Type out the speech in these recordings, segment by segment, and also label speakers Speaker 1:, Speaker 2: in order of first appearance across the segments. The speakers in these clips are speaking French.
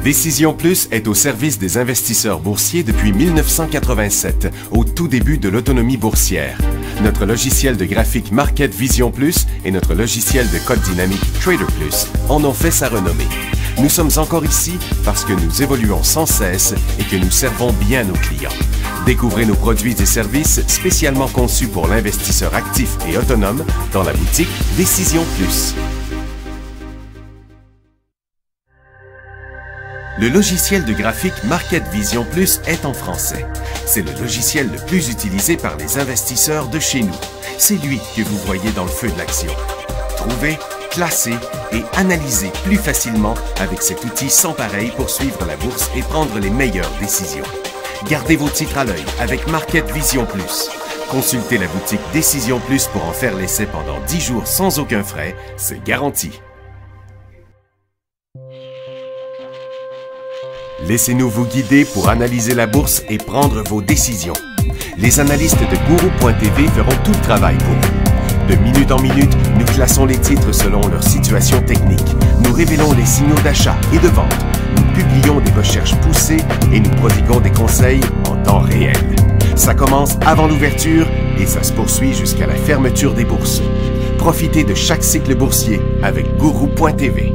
Speaker 1: Décision Plus est au service des investisseurs boursiers depuis 1987, au tout début de l'autonomie boursière. Notre logiciel de graphique Market Vision Plus et notre logiciel de code dynamique Trader Plus en ont fait sa renommée. Nous sommes encore ici parce que nous évoluons sans cesse et que nous servons bien nos clients. Découvrez nos produits et services spécialement conçus pour l'investisseur actif et autonome dans la boutique Décision Plus. Le logiciel de graphique Market Vision Plus est en français. C'est le logiciel le plus utilisé par les investisseurs de chez nous. C'est lui que vous voyez dans le feu de l'action. Trouvez, classez et analysez plus facilement avec cet outil sans pareil pour suivre la bourse et prendre les meilleures décisions. Gardez vos titres à l'œil avec Market Vision Plus. Consultez la boutique Décision Plus pour en faire l'essai pendant 10 jours sans aucun frais, c'est garanti. Laissez-nous vous guider pour analyser la bourse et prendre vos décisions. Les analystes de Guru.tv feront tout le travail pour vous. De minute en minute, nous classons les titres selon leur situation technique. Nous révélons les signaux d'achat et de vente. Nous publions des recherches poussées et nous prodiguons des conseils en temps réel. Ça commence avant l'ouverture et ça se poursuit jusqu'à la fermeture des bourses. Profitez de chaque cycle boursier avec Guru.tv.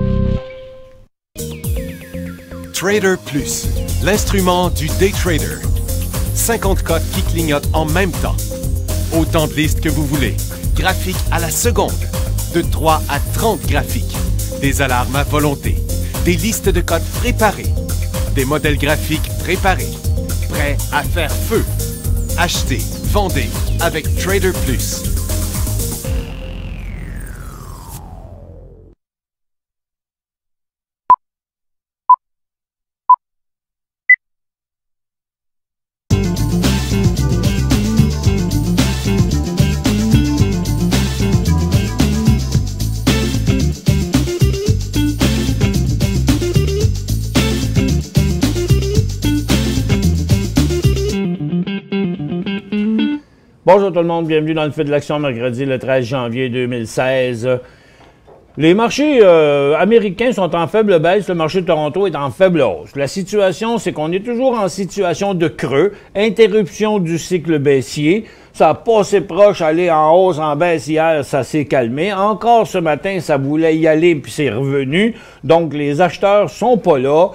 Speaker 1: Trader Plus, l'instrument du day trader. 50 cotes qui clignotent en même temps. Autant de listes que vous voulez. Graphiques à la seconde. De 3 à 30 graphiques. Des alarmes à volonté. Des listes de cotes préparées. Des modèles graphiques préparés. Prêts à faire feu. Achetez, vendez avec Trader Plus.
Speaker 2: Bonjour tout le monde, bienvenue dans le feu de l'action mercredi le 13 janvier 2016. Les marchés américains sont en faible baisse, le marché de Toronto est en faible hausse. La situation, c'est qu'on est toujours en situation de creux, interruption du cycle baissier. Ça a passé proche, aller en hausse, en baisse hier, ça s'est calmé. Encore ce matin, ça voulait y aller, puis c'est revenu. Donc les acheteurs sont pas là.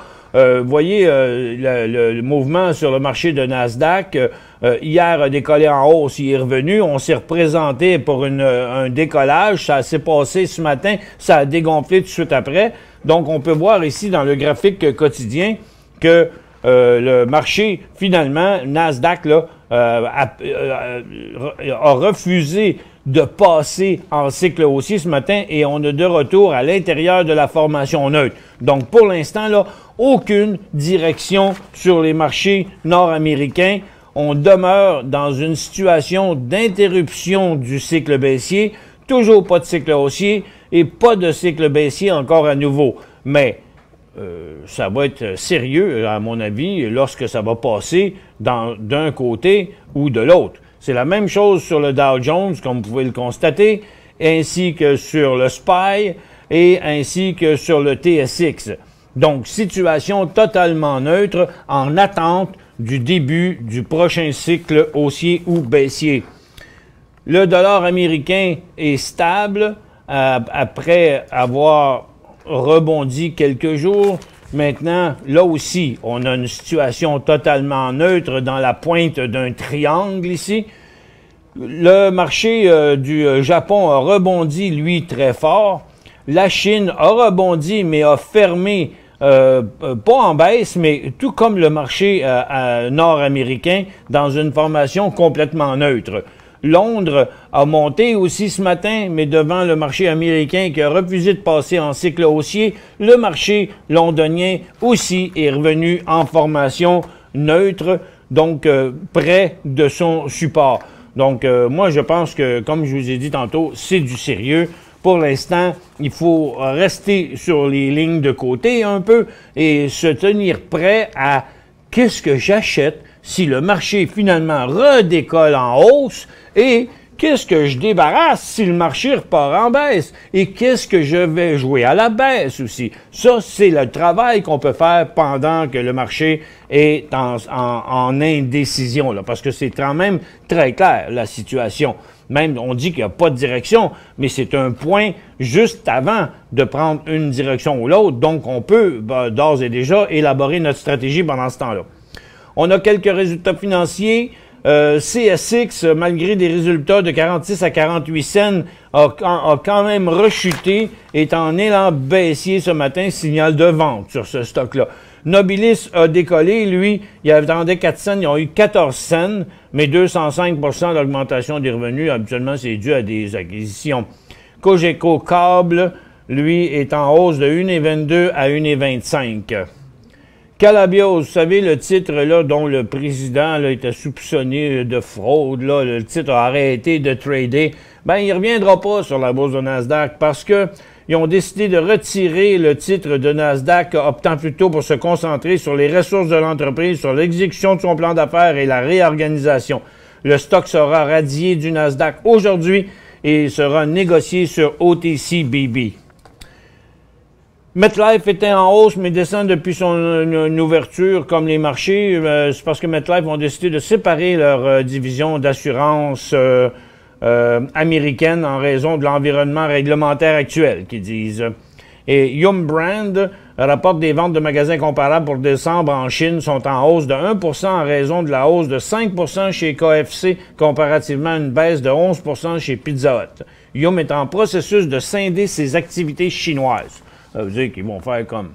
Speaker 2: Voyez le mouvement sur le marché de Nasdaq. Hier a décollé en hausse, il est revenu. On s'est représenté pour un décollage. Ça s'est passé ce matin, ça a dégonflé tout de suite après. Donc, on peut voir ici dans le graphique quotidien que le marché, finalement, Nasdaq, là, a refusé de passer en cycle haussier ce matin et on est de retour à l'intérieur de la formation neutre. Donc, pour l'instant, là, aucune direction sur les marchés nord-américains. On demeure dans une situation d'interruption du cycle baissier, toujours pas de cycle haussier et pas de cycle baissier encore à nouveau. Mais ça va être sérieux, à mon avis, lorsque ça va passer d'un côté ou de l'autre. C'est la même chose sur le Dow Jones, comme vous pouvez le constater, ainsi que sur le SPY et ainsi que sur le TSX. Donc, situation totalement neutre en attente du début du prochain cycle haussier ou baissier. Le dollar américain est stable après avoir rebondi quelques jours. Maintenant, là aussi, on a une situation totalement neutre dans la pointe d'un triangle ici. Le marché du Japon a rebondi, lui, très fort. La Chine a rebondi, mais a fermé, pas en baisse, mais tout comme le marché nord-américain, dans une formation complètement neutre. Londres a monté aussi ce matin, mais devant le marché américain qui a refusé de passer en cycle haussier, le marché londonien aussi est revenu en formation neutre, donc près de son support. Donc moi je pense que, comme je vous ai dit tantôt, c'est du sérieux. Pour l'instant, il faut rester sur les lignes de côté un peu et se tenir prêt à qu'est-ce que j'achète si le marché finalement redécolle en hausse et Qu'est-ce que je débarrasse si le marché repart en baisse? Et qu'est-ce que je vais jouer à la baisse aussi? Ça, c'est le travail qu'on peut faire pendant que le marché est en indécision, là, parce que c'est quand même très clair, la situation. Même, on dit qu'il n'y a pas de direction, mais c'est un point juste avant de prendre une direction ou l'autre. Donc, on peut d'ores et déjà élaborer notre stratégie pendant ce temps-là. On a quelques résultats financiers. CSX, malgré des résultats de 46 à 48 cents, a quand même rechuté, est en élan baissier ce matin, signal de vente sur ce stock-là. Nobilis a décollé, lui, il attendait 4 cents, ils ont eu 14 cents, mais 205 d'augmentation des revenus. Habituellement, c'est dû à des acquisitions. Cogeco Câble, lui, est en hausse de 1,22 à 1,25. Calabios, vous savez, le titre là dont le président là, était soupçonné de fraude, là, le titre a arrêté de trader, ben il ne reviendra pas sur la bourse de Nasdaq parce que ils ont décidé de retirer le titre de Nasdaq, optant plutôt pour se concentrer sur les ressources de l'entreprise, sur l'exécution de son plan d'affaires et la réorganisation. Le stock sera radié du Nasdaq aujourd'hui et sera négocié sur OTCBB. MetLife était en hausse, mais descend depuis son ouverture, comme les marchés. C'est parce que MetLife ont décidé de séparer leur division d'assurance américaine en raison de l'environnement réglementaire actuel, qu'ils disent. Et Yum Brand rapporte des ventes de magasins comparables pour décembre en Chine sont en hausse de 1 en raison de la hausse de 5 chez KFC, comparativement à une baisse de 11 chez Pizza Hut. Yum est en processus de scinder ses activités chinoises. Ça veut dire qu'ils vont faire comme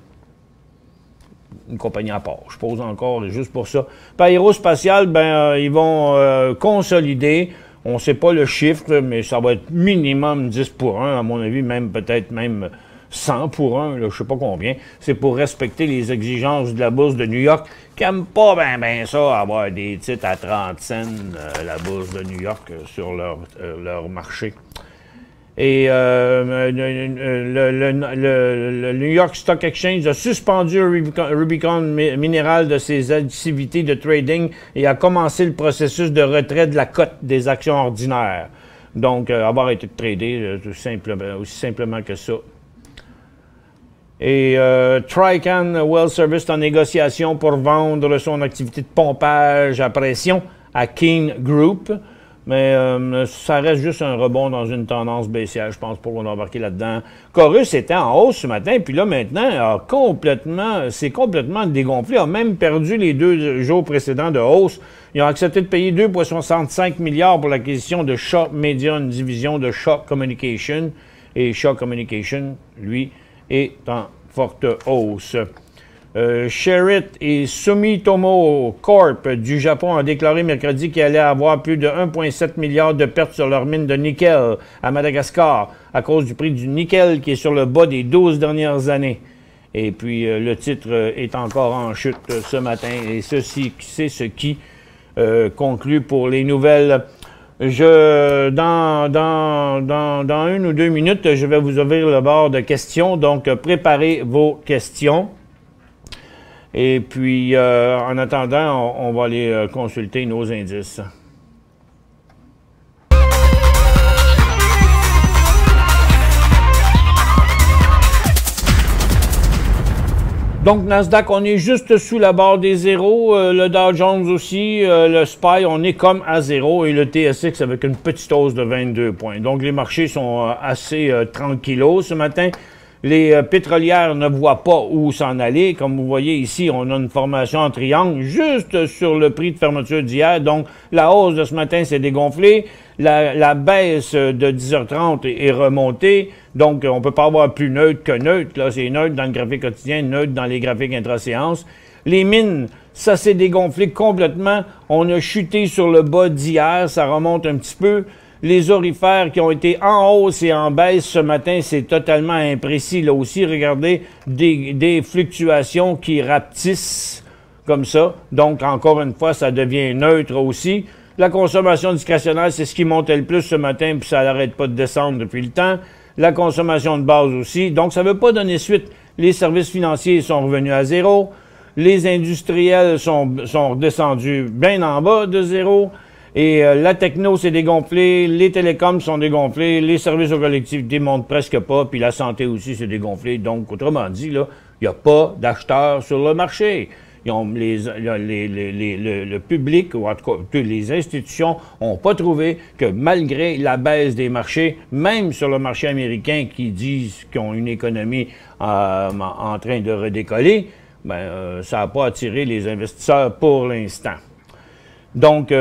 Speaker 2: une compagnie à part. Je pose encore juste pour ça. Puis aérospatial, ils vont consolider. On ne sait pas le chiffre, mais ça va être minimum 10 pour 1, à mon avis, même peut-être même 100 pour 1, là, je ne sais pas combien. C'est pour respecter les exigences de la bourse de New York, qui n'aime pas ben ça, avoir des titres à 30 cents, la bourse de New York, sur leur marché. Et le New York Stock Exchange a suspendu Rubicon Mineral de ses activités de trading et a commencé le processus de retrait de la cote des actions ordinaires. Donc, avoir été tradé aussi simplement que ça. Et Trican Well Service est en négociation pour vendre son activité de pompage à pression à Keane Group. Mais ça reste juste un rebond dans une tendance baissière, je pense, pour embarquer là-dedans. Chorus était en hausse ce matin, puis là, maintenant, c'est complètement dégonflé. A même perdu les 2 jours précédents de hausse. Ils ont accepté de payer 2,65 milliards pour l'acquisition de Shaw Media, une division de Shaw Communication. Et Shaw Communication, lui, est en forte hausse. Sherritt et Sumitomo Corp du Japon ont déclaré mercredi qu'il allait avoir plus de 1,7 milliard de pertes sur leur mine de nickel à Madagascar à cause du prix du nickel qui est sur le bas des 12 dernières années. Et puis, le titre est encore en chute ce matin. Et ceci, c'est ce qui conclut pour les nouvelles. Dans 1 ou 2 minutes, je vais vous ouvrir le bord de questions. Donc, préparez vos questions. Et puis, en attendant, on va aller consulter nos indices. Donc, Nasdaq, on est juste sous la barre des zéros. Le Dow Jones aussi, le SPY, on est comme à zéro. Et le TSX avec une petite hausse de 22 points. Donc, les marchés sont assez tranquillos ce matin. Les pétrolières ne voient pas où s'en aller. Comme vous voyez ici, on a une formation en triangle juste sur le prix de fermeture d'hier. Donc, la hausse de ce matin s'est dégonflée. La baisse de 10h30 est remontée. Donc, on ne peut pas avoir plus neutre que neutre. Là, c'est neutre dans le graphique quotidien, neutre dans les graphiques intra-séance. Les mines, ça s'est dégonflé complètement. On a chuté sur le bas d'hier. Ça remonte un petit peu. Les orifères qui ont été en hausse et en baisse ce matin, c'est totalement imprécis. Là aussi, regardez, des fluctuations qui rapetissent comme ça. Donc, encore une fois, ça devient neutre aussi. La consommation discrétionnaire, c'est ce qui montait le plus ce matin, puis ça n'arrête pas de descendre depuis le temps. La consommation de base aussi. Donc, ça ne veut pas donner suite. Les services financiers sont revenus à zéro. Les industriels sont redescendus bien en bas de zéro. Et la techno s'est dégonflée, les télécoms sont dégonflés, les services aux collectivités montent presque pas, puis la santé aussi s'est dégonflée. Donc, autrement dit, là, il n'y a pas d'acheteurs sur le marché. Le public, ou en tout cas, toutes les institutions, n'ont pas trouvé que malgré la baisse des marchés, même sur le marché américain qui disent qu'ils ont une économie en train de redécoller, ça n'a pas attiré les investisseurs pour l'instant. Donc,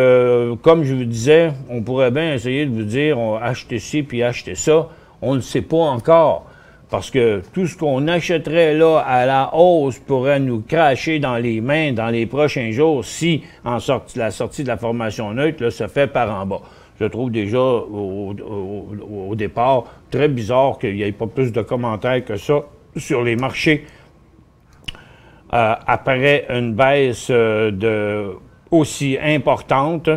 Speaker 2: comme je vous disais, on pourrait bien essayer de vous dire, achetez ci puis achetez ça. On ne le sait pas encore. Parce que tout ce qu'on achèterait là à la hausse pourrait nous cracher dans les mains dans les prochains jours si la sortie de la formation neutre là, se fait par en bas. Je trouve déjà au départ très bizarre qu'il n'y ait pas plus de commentaires que ça sur les marchés après une baisse aussi importante.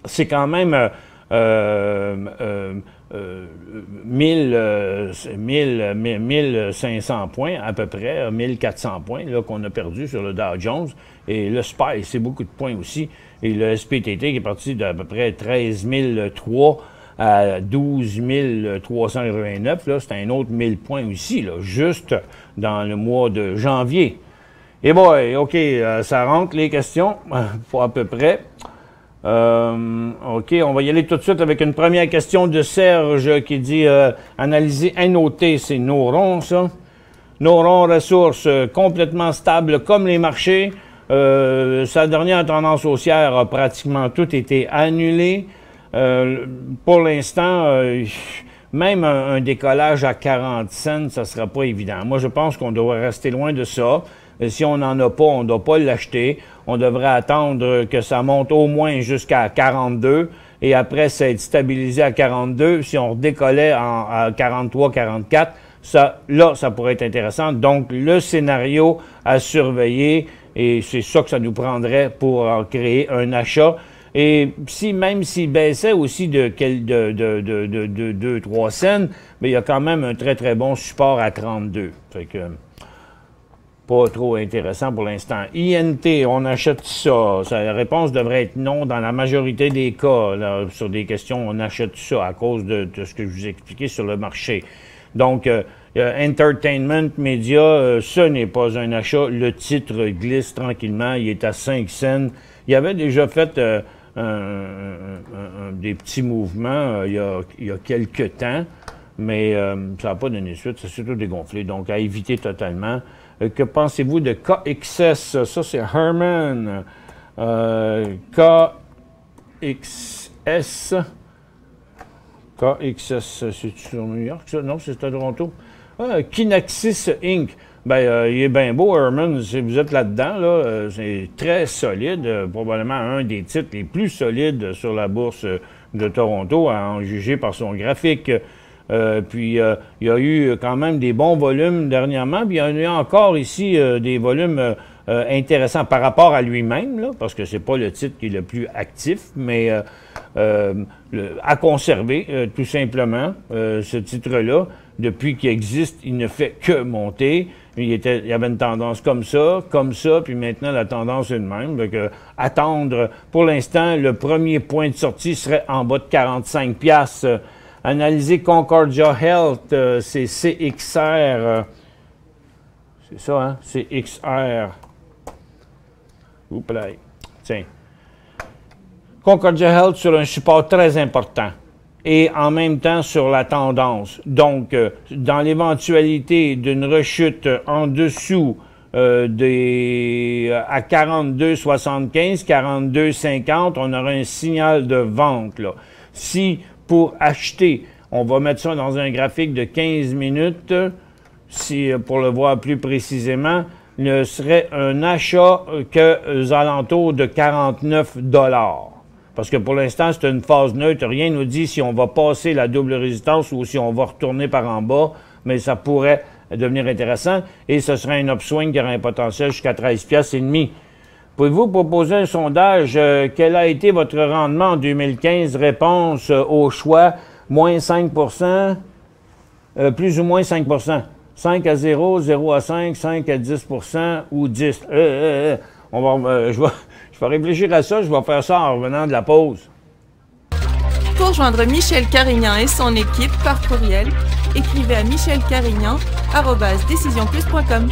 Speaker 2: C'est quand même 1500 points à peu près, 1400 points qu'on a perdu sur le Dow Jones. Et le SPY, c'est beaucoup de points aussi. Et le SPTT qui est parti d'à peu près 13 003 à 12 389. Là, c'est un autre 1000 points aussi, là, juste dans le mois de janvier. Et boy, OK, ça rentre les questions, à peu près. OK, on va y aller tout de suite avec une première question de Serge qui dit analyser NOT, c'est Neuron, ça. Neuron Ressources, complètement stable comme les marchés. Sa dernière tendance haussière a pratiquement tout été annulé. Pour l'instant, même un décollage à 40 cents, ça ne sera pas évident. Moi, je pense qu'on devrait rester loin de ça. Si on n'en a pas, on ne doit pas l'acheter. On devrait attendre que ça monte au moins jusqu'à 42 et après, ça être stabilisé à 42. Si on redécollait à 43, 44, ça pourrait être intéressant. Donc, le scénario à surveiller, et c'est ça que ça nous prendrait pour créer un achat. Et même s'il baissait aussi de 2-3 cents, mais il y a quand même un très, très bon support à 32. Fait que pas trop intéressant pour l'instant. INT, on achète ça. La réponse devrait être non dans la majorité des cas. Là, sur des questions, on achète ça à cause de ce que je vous ai expliqué sur le marché. Donc, Entertainment Media, ce n'est pas un achat. Le titre glisse tranquillement. Il est à 5 cents. Il avait déjà fait des petits mouvements il y a quelques temps, mais ça n'a pas donné suite. Ça s'est tout dégonflé. Donc, à éviter totalement. Que pensez-vous de KXS? Ça, c'est Herman. KXS. KXS, c'est sur New York, ça? Non, c'est à Toronto. Kinaxis Inc. Il est bien beau, Herman. Si vous êtes là-dedans, là, c'est très solide. Probablement un des titres les plus solides sur la bourse de Toronto, à en juger par son graphique. Puis, il y a eu quand même des bons volumes dernièrement, puis il y en a encore ici des volumes intéressants par rapport à lui-même, là, parce que c'est pas le titre qui est le plus actif, mais à conserver, tout simplement, ce titre-là. Depuis qu'il existe, il ne fait que monter. Il y avait une tendance comme ça, puis maintenant, la tendance est de même. Donc, attendre, pour l'instant, le premier point de sortie serait en bas de 45 $. Analyser Concordia Health, c'est CXR. C'est ça, hein? CXR. Oups là. Tiens. Concordia Health sur un support très important. Et en même temps sur la tendance. Donc, dans l'éventualité d'une rechute en dessous à 42,75, 42,50, on aura un signal de vente, là. Si pour acheter, on va mettre ça dans un graphique de 15 minutes, pour le voir plus précisément, ne serait un achat qu'aux alentours de 49 $. Parce que pour l'instant, c'est une phase neutre. Rien ne nous dit si on va passer la double résistance ou si on va retourner par en bas, mais ça pourrait devenir intéressant. Et ce serait un upswing qui aurait un potentiel jusqu'à 13,5 $. Pouvez-vous proposer un sondage? Quel a été votre rendement en 2015? Réponse au choix, moins 5 %, plus ou moins 5 %. 5 à 0, 0 à 5, 5 à 10 % ou 10. Je Je vais réfléchir à ça, je vais faire ça en revenant de la pause.
Speaker 3: Pour joindre Michel Carignan et son équipe par courriel, écrivez à michelcarignan@decisionplus.com.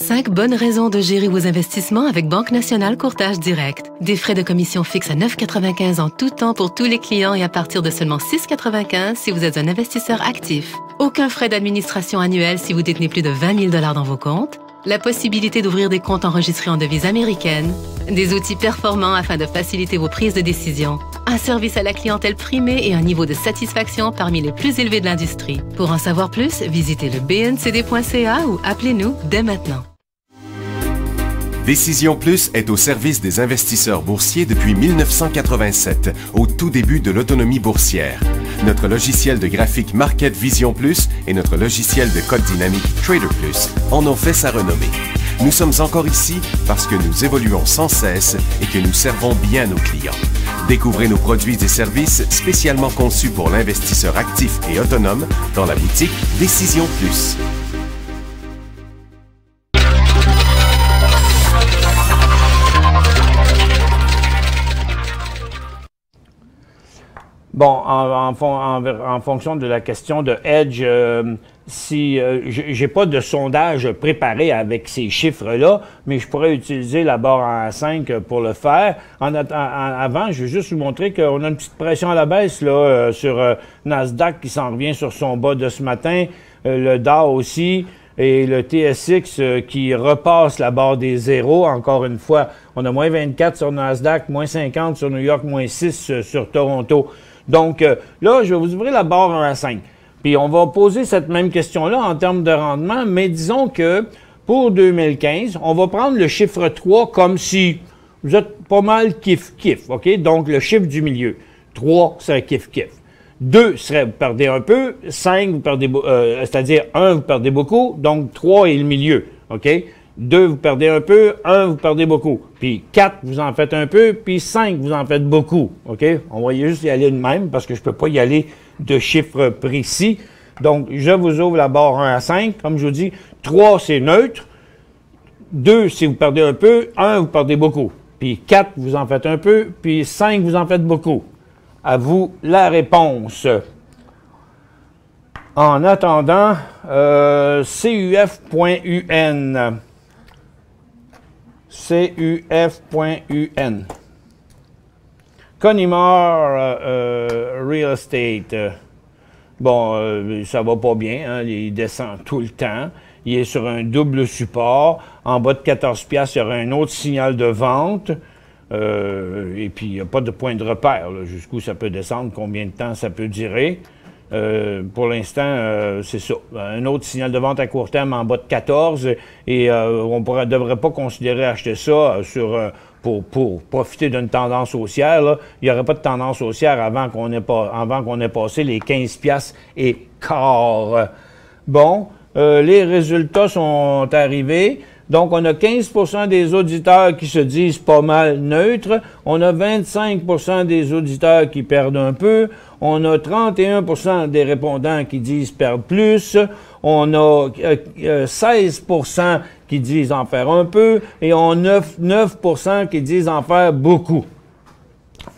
Speaker 4: 5 bonnes raisons de gérer vos investissements avec Banque Nationale Courtage Direct. Des frais de commission fixes à 9,95 en tout temps pour tous les clients et à partir de seulement 6,95 si vous êtes un investisseur actif. Aucun frais d'administration annuel si vous détenez plus de 20 000 $ dans vos comptes. La possibilité d'ouvrir des comptes enregistrés en devise américaine. Des outils performants afin de faciliter vos prises de décision. Un service à la clientèle primé et un niveau de satisfaction parmi les plus élevés de l'industrie. Pour en savoir plus, visitez le bncd.ca ou appelez-nous dès maintenant.
Speaker 1: Décision Plus est au service des investisseurs boursiers depuis 1987, au tout début de l'autonomie boursière. Notre logiciel de graphique Market Vision Plus et notre logiciel de code dynamique Trader Plus en ont fait sa renommée. Nous sommes encore ici parce que nous évoluons sans cesse et que nous servons bien nos clients. Découvrez nos produits et services spécialement conçus pour l'investisseur actif et autonome dans la boutique Décision Plus.
Speaker 2: Bon, en fonction de la question de Edge, j'ai pas de sondage préparé avec ces chiffres-là, mais je pourrais utiliser la barre en 5 pour le faire. Avant, je vais juste vous montrer qu'on a une petite pression à la baisse là, sur Nasdaq qui s'en revient sur son bas de ce matin, le Dow aussi, et le TSX qui repasse la barre des zéros. Encore une fois, on a moins 24 sur Nasdaq, moins 50 sur New York, moins 6 sur Toronto. Donc, là, je vais vous ouvrir la barre 1 à 5. Puis, on va poser cette même question-là en termes de rendement, mais disons que pour 2015, on va prendre le chiffre 3 comme si vous êtes pas mal kiff-kiff, OK? Donc, le chiffre du milieu. 3 serait kiff-kiff. 2 serait vous perdez un peu. 5, vous perdez, c'est-à-dire 1, vous perdez beaucoup. Donc, 3 est le milieu, OK? 2, vous perdez un peu. 1, vous perdez beaucoup. Puis 4, vous en faites un peu. Puis 5, vous en faites beaucoup. OK? On va juste y aller de même parce que je ne peux pas y aller de chiffres précis. Donc, je vous ouvre la barre 1 à 5. Comme je vous dis, 3, c'est neutre. 2, si vous perdez un peu. 1, vous perdez beaucoup. Puis 4, vous en faites un peu. Puis 5, vous en faites beaucoup. À vous la réponse. En attendant, CUF.UN. CUF.UN. Connemara Real Estate. Ça va pas bien. Hein, il descend tout le temps. Il est sur un double support. En bas de 14$, il y aura un autre signal de vente. Et puis, il n'y a pas de point de repère. Jusqu'où ça peut descendre, combien de temps ça peut durer. Pour l'instant, c'est ça. Un autre signal de vente à court terme en bas de 14 et on ne devrait pas considérer acheter ça pour profiter d'une tendance haussière. Là. Il n'y aurait pas de tendance haussière avant qu'on ait passé les 15$ et quart. Bon, les résultats sont arrivés. Donc, on a 15% des auditeurs qui se disent pas mal neutres. On a 25% des auditeurs qui perdent un peu. On a 31% des répondants qui disent perdre plus. On a 16% qui disent en faire un peu. Et on a 9% qui disent en faire beaucoup.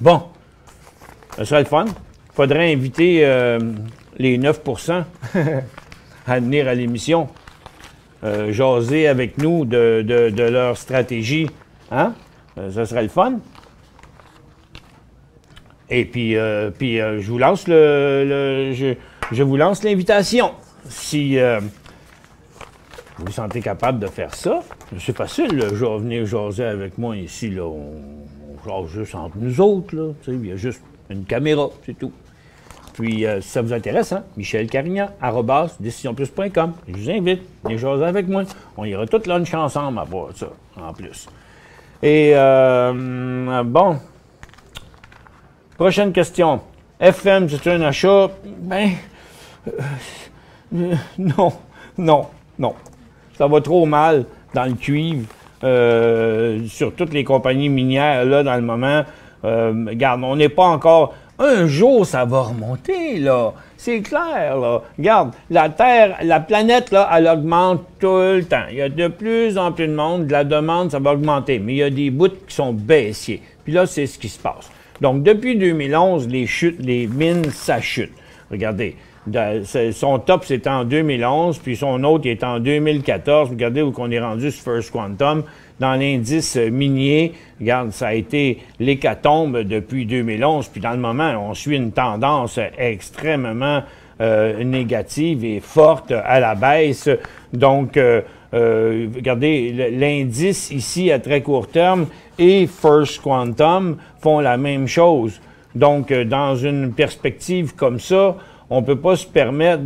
Speaker 2: Bon, ça serait le fun. Il faudrait inviter les 9% à venir à l'émission. Jaser avec nous de leur stratégie. Hein? Ça serait le fun. Et puis, je vous lance je vous lance l'invitation. Si vous vous sentez capable de faire ça, c'est facile, là, venir jaser avec moi ici. Là, on jase juste entre nous autres. Là, il y a juste une caméra, c'est tout. Puis, si ça vous intéresse, hein, Michel Carignan, @decisionplus.com. Je vous invite, venez jaser avec moi. On ira tout lunch ensemble à voir ça, en plus. Et, bon. Prochaine question. FM, c'est un achat? Non. Ça va trop mal dans le cuivre. Sur toutes les compagnies minières, là, dans le moment. Regarde, on n'est pas encore un jour, ça va remonter, là. C'est clair, là. Regarde, la Terre, la planète, là, elle augmente tout le temps. Il y a de plus en plus de monde, la demande, ça va augmenter. Mais il y a des bouts qui sont baissiers. Puis là, c'est ce qui se passe. Donc, depuis 2011, les mines, ça chute. Regardez, son top, c'était en 2011, puis son autre, il est en 2014. Regardez où qu'on est rendu sur First Quantum. Dans l'indice minier, regarde, ça a été l'hécatombe depuis 2011. Puis dans le moment, on suit une tendance extrêmement négative et forte à la baisse. Donc, regardez, l'indice ici à très court terme et First Quantum font la même chose. Donc, dans une perspective comme ça, on ne peut pas se permettre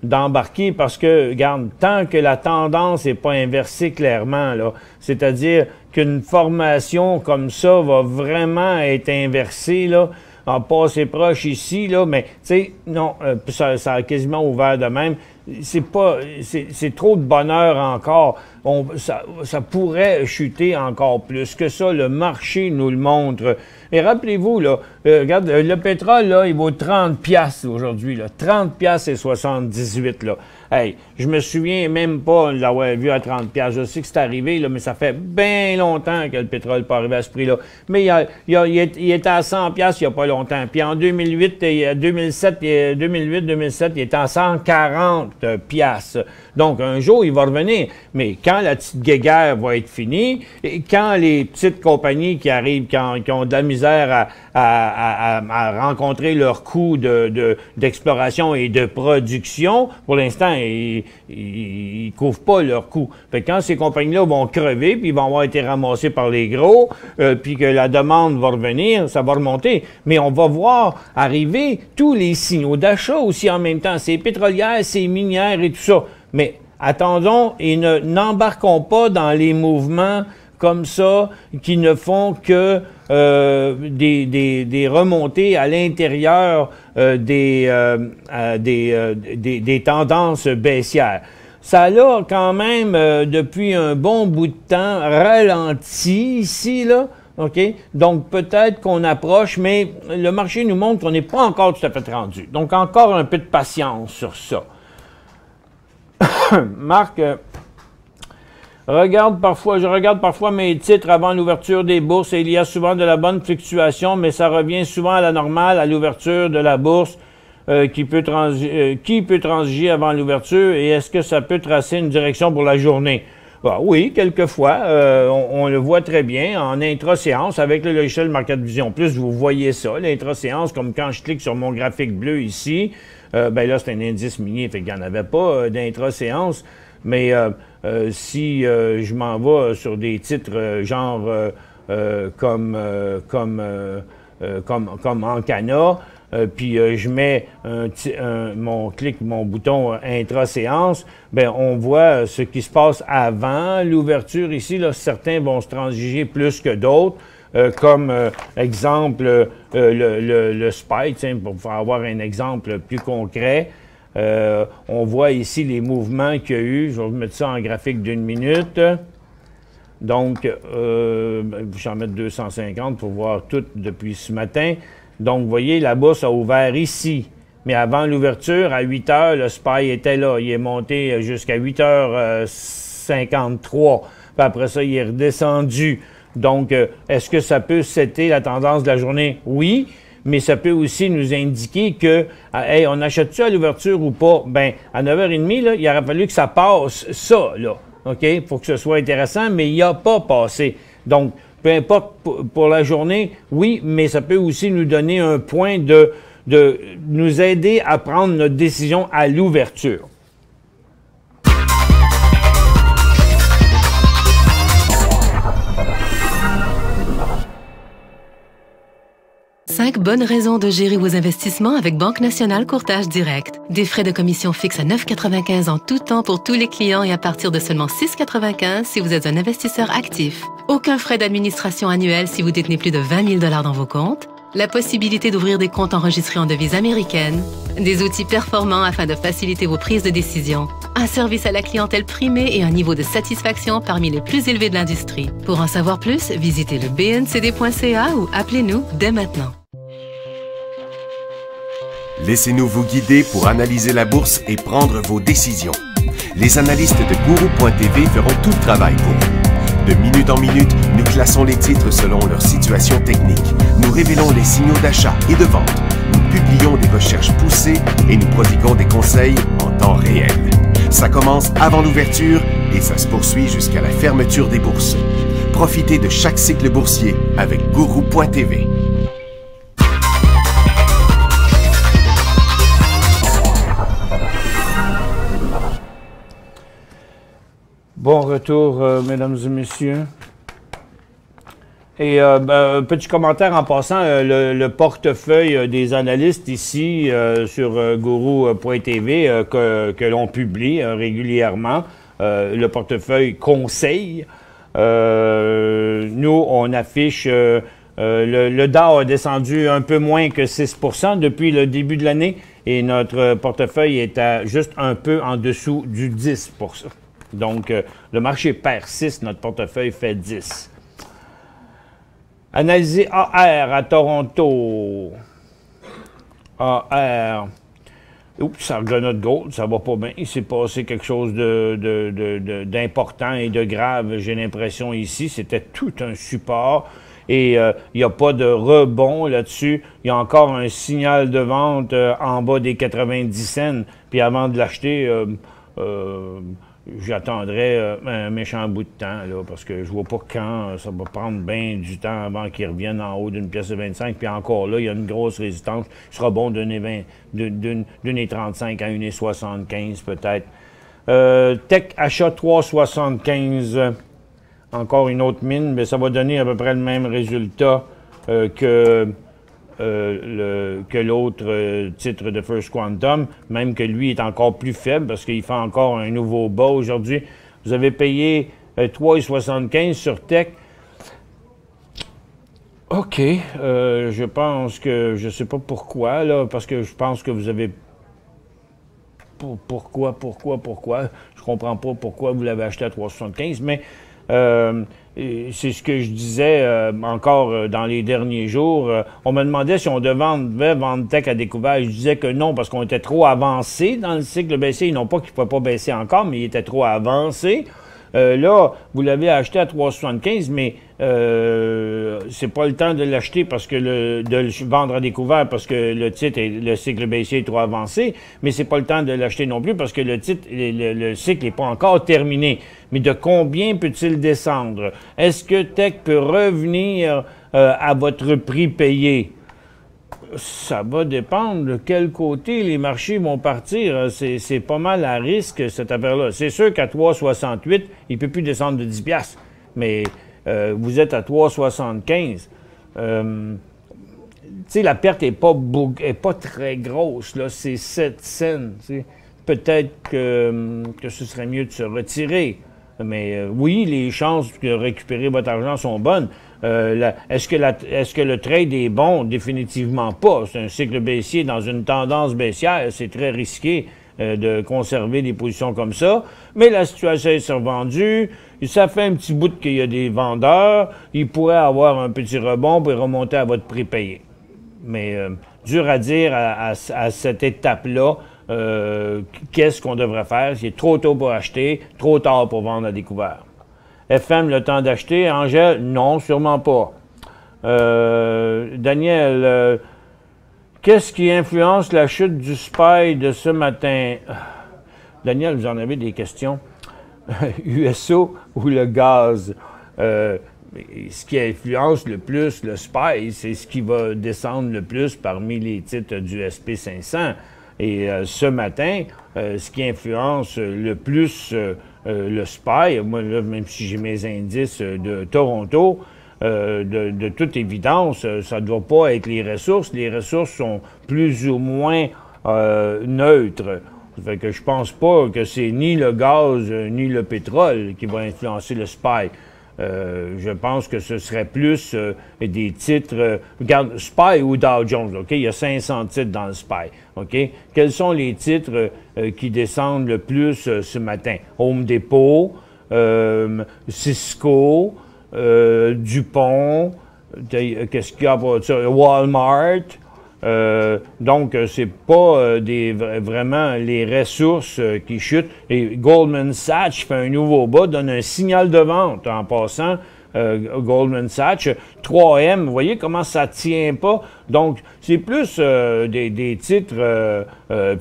Speaker 2: d'embarquer parce que, regarde, tant que la tendance n'est pas inversée clairement, là, c'est-à-dire qu'une formation comme ça va vraiment être inversée, là, en passer proche ici, là, mais, tu sais, non, ça a quasiment ouvert de même. C'est trop de bonheur encore. Ça pourrait chuter encore plus que ça. Le marché nous le montre. Et rappelez-vous, là, regarde, le pétrole, là, il vaut 30 piastres aujourd'hui, là. 30 piastres et 78, là. Hey, je me souviens même pas de l'avoir vu à 30 piastres. Je sais que c'est arrivé, là, mais ça fait bien longtemps que le pétrole n'est pas arrivé à ce prix-là. Mais il était à 100 piastres il n'y a pas longtemps. Puis en 2008, 2007, il était à 140 piastres. Donc, un jour, il va revenir. Mais quand la petite guéguerre va être finie, et quand les petites compagnies qui arrivent, qui ont de la misère à rencontrer leur coût d'exploration et de production, pour l'instant, ils ne couvrent pas leur coût. Fait que quand ces compagnies-là vont crever, puis ils vont avoir été ramassés par les gros, puis que la demande va revenir, ça va remonter. Mais on va voir arriver tous les signaux d'achat aussi en même temps. C'est pétrolières, c'est minières et tout ça. Mais attendons et n'embarquons pas dans les mouvements comme ça qui ne font que des remontées à l'intérieur des tendances baissières. Ça a quand même, depuis un bon bout de temps, ralenti ici, là. OK? Donc, peut-être qu'on approche, mais le marché nous montre qu'on n'est pas encore tout à fait rendu. Donc, encore un peu de patience sur ça. Marc, je regarde parfois mes titres avant l'ouverture des bourses et il y a souvent de la bonne fluctuation, mais ça revient souvent à la normale, à l'ouverture de la bourse. Qui peut transiger avant l'ouverture et est-ce que ça peut tracer une direction pour la journée? Bah, oui, quelquefois, on le voit très bien en intra-séance avec le logiciel Market Vision Plus, vous voyez ça, l'intra-séance, comme quand je clique sur mon graphique bleu ici, ben là c'est un indice minier, fait qu'il n'y en avait pas d'intra-séance, mais si je m'en vais sur des titres genre comme Ancana, puis je mets mon bouton intra-séance, ben on voit ce qui se passe avant l'ouverture ici. Là, certains vont se transiger plus que d'autres, comme exemple le SPY, pour avoir un exemple plus concret. On voit ici les mouvements qu'il y a eu. Je vais vous mettre ça en graphique d'une minute. Donc, je vais en mettre 250 pour voir tout depuis ce matin. Donc, vous voyez, la bourse a ouvert ici. Mais avant l'ouverture, à 8 heures, le SPY était là. Il est monté jusqu'à 8h53. Puis après ça, il est redescendu. Donc, est-ce que ça peut setter la tendance de la journée? Oui, mais ça peut aussi nous indiquer que, hey, on achète-tu à l'ouverture ou pas? Bien, à 9h30, là, il aurait fallu que ça passe ça, là. OK? Pour que ce soit intéressant, mais il n'a pas passé. Donc, peu importe pour la journée, oui, mais ça peut aussi nous donner un point de nous aider à prendre notre décision à l'ouverture.
Speaker 4: Cinq bonnes raisons de gérer vos investissements avec Banque Nationale Courtage Direct. Des frais de commission fixes à 9,95 en tout temps pour tous les clients et à partir de seulement 6,95 si vous êtes un investisseur actif. Aucun frais d'administration annuel si vous détenez plus de 20 000 $ dans vos comptes. La possibilité d'ouvrir des comptes enregistrés en devise américaine. Des outils performants afin de faciliter vos prises de décision. Un service à la clientèle primé et un niveau de satisfaction parmi les plus élevés de l'industrie. Pour en savoir plus, visitez le bncd.ca ou appelez-nous dès maintenant.
Speaker 1: Laissez-nous vous guider pour analyser la bourse et prendre vos décisions. Les analystes de Guru.tv feront tout le travail pour vous. De minute en minute, nous classons les titres selon leur situation technique. Nous révélons les signaux d'achat et de vente. Nous publions des recherches poussées et nous prodiguons des conseils en temps réel. Ça commence avant l'ouverture et ça se poursuit jusqu'à la fermeture des bourses. Profitez de chaque cycle boursier avec Guru.tv.
Speaker 2: Bon retour, mesdames et messieurs. Et petit commentaire en passant, le portefeuille des analystes ici sur Guru.tv que l'on publie régulièrement, le portefeuille conseil. Nous, on affiche, le Dow a descendu un peu moins que 6% depuis le début de l'année et notre portefeuille est à juste un peu en dessous du 10%. Donc, le marché perd 6, notre portefeuille fait 10. Analyser AR à Toronto. AR. Oups, ça grenote gold, ça va pas bien. Il s'est passé quelque chose d'important et de grave, j'ai l'impression, ici. C'était tout un support et il n'y a pas de rebond là-dessus. Il y a encore un signal de vente en bas des 90 cents. Puis avant de l'acheter, j'attendrai un méchant bout de temps, là, parce que je vois pas quand ça va prendre bien du temps avant qu'ils reviennent en haut d'une pièce de 25. Puis encore là, il y a une grosse résistance. Il sera bon d'une 1,35 à 1,75 peut-être. Tech achat 3,75. Encore une autre mine, mais ça va donner à peu près le même résultat que l'autre titre de First Quantum, même que lui est encore plus faible parce qu'il fait encore un nouveau bas aujourd'hui. Vous avez payé 3,75 sur Tech. OK. Je pense que, je sais pas pourquoi, là, parce que je pense que vous avez... Pourquoi? Je comprends pas pourquoi vous l'avez acheté à 3,75, mais... c'est ce que je disais encore dans les derniers jours. On me demandait si on devait vendre Tech à découvert. Je disais que non, parce qu'on était trop avancé dans le cycle baissier. Non pas qu'il ne pouvait pas baisser encore, mais il était trop avancé. Là, vous l'avez acheté à 3,75, mais c'est pas le temps de l'acheter parce que de le vendre à découvert parce que le titre et le cycle baissier est trop avancé, mais c'est pas le temps de l'acheter non plus parce que le cycle n'est pas encore terminé. Mais de combien peut-il descendre? Est-ce que Tech peut revenir à votre prix payé? Ça va dépendre de quel côté les marchés vont partir. C'est pas mal à risque, cette affaire-là. C'est sûr qu'à 3,68, il ne peut plus descendre de 10 $. Mais vous êtes à 3,75. Tu sais, la perte n'est pas très grosse. Là, c'est 7 cents. Peut-être que ce serait mieux de se retirer. Mais oui, les chances de récupérer votre argent sont bonnes. Est-ce que le trade est bon? Définitivement pas. C'est un cycle baissier dans une tendance baissière. C'est très risqué de conserver des positions comme ça. Mais la situation est survendue. Ça fait un petit bout qu'il y a des vendeurs. Il pourrait avoir un petit rebond pour remonter à votre prix payé. Mais dur à dire à cette étape-là. Qu'est-ce qu'on devrait faire? C'est trop tôt pour acheter, trop tard pour vendre à découvert. FM, le temps d'acheter. Angèle, non, sûrement pas. Daniel, qu'est-ce qui influence la chute du SPY de ce matin? Daniel, vous en avez des questions? USO ou le gaz? Ce qui influence le plus le SPY, c'est ce qui va descendre le plus parmi les titres du SP500. Et ce matin, ce qui influence le plus le SPY, moi, là, même si j'ai mes indices de Toronto, de toute évidence, ça ne doit pas être les ressources. Les ressources sont plus ou moins neutres. Ça fait que je pense pas que c'est ni le gaz ni le pétrole qui va influencer le SPY. Je pense que ce serait plus des titres... regarde, SPY ou Dow Jones, OK? Il y a 500 titres dans le SPY, OK? Quels sont les titres qui descendent le plus ce matin? Home Depot, Cisco, Dupont, qu'est-ce qu'il y a pour ça? Walmart, Donc, c'est pas vraiment les ressources qui chutent. Et Goldman Sachs fait un nouveau bas, donne un signal de vente en passant. Goldman Sachs, 3M, vous voyez comment ça tient pas. Donc, c'est plus des titres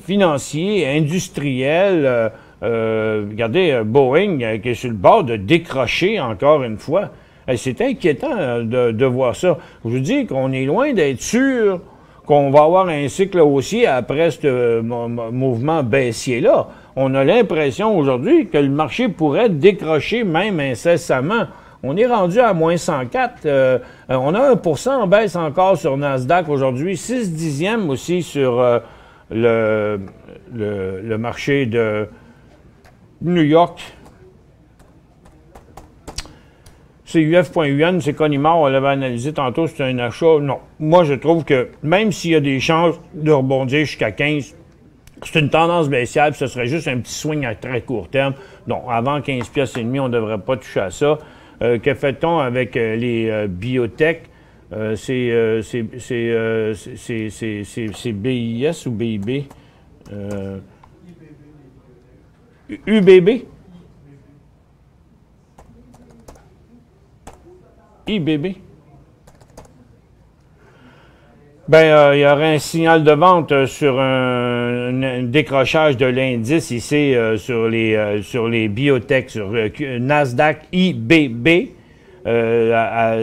Speaker 2: financiers, industriels. Regardez, Boeing qui est sur le bord de décrocher encore une fois. C'est inquiétant de voir ça. Je vous dis qu'on est loin d'être sûr qu'on va avoir un cycle haussier après ce mouvement baissier-là. On a l'impression aujourd'hui que le marché pourrait décrocher même incessamment. On est rendu à moins 104. On a 1% en baisse encore sur Nasdaq aujourd'hui, 6 dixièmes aussi sur le marché de New York. C'est UF.UN, c'est Conimar, on l'avait analysé tantôt, c'est un achat. Non. Moi, je trouve que même s'il y a des chances de rebondir jusqu'à 15, c'est une tendance baissière, ce serait juste un petit swing à très court terme. Donc, avant 15 piastres et demi, on ne devrait pas toucher à ça. Que fait-on avec les biotech? C'est BIS ou BIB? UBB? IBB? Bien, il y aurait un signal de vente sur un décrochage de l'indice ici sur les biotech, sur Nasdaq IBB.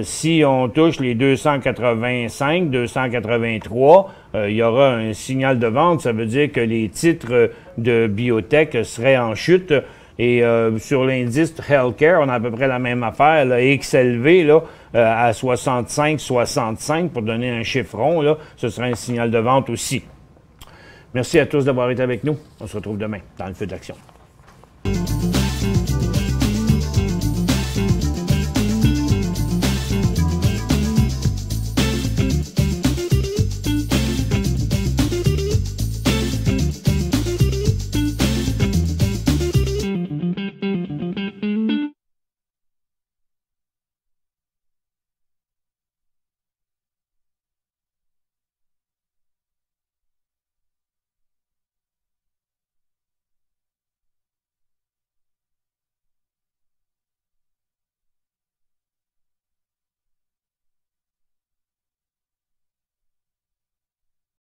Speaker 2: Si on touche les 285, 283, il y aura un signal de vente. Ça veut dire que les titres de biotech seraient en chute. Et sur l'indice Healthcare, on a à peu près la même affaire, là, XLV là, à 65 pour donner un chiffron, là, ce serait un signal de vente aussi. Merci à tous d'avoir été avec nous. On se retrouve demain dans le feu de l'action.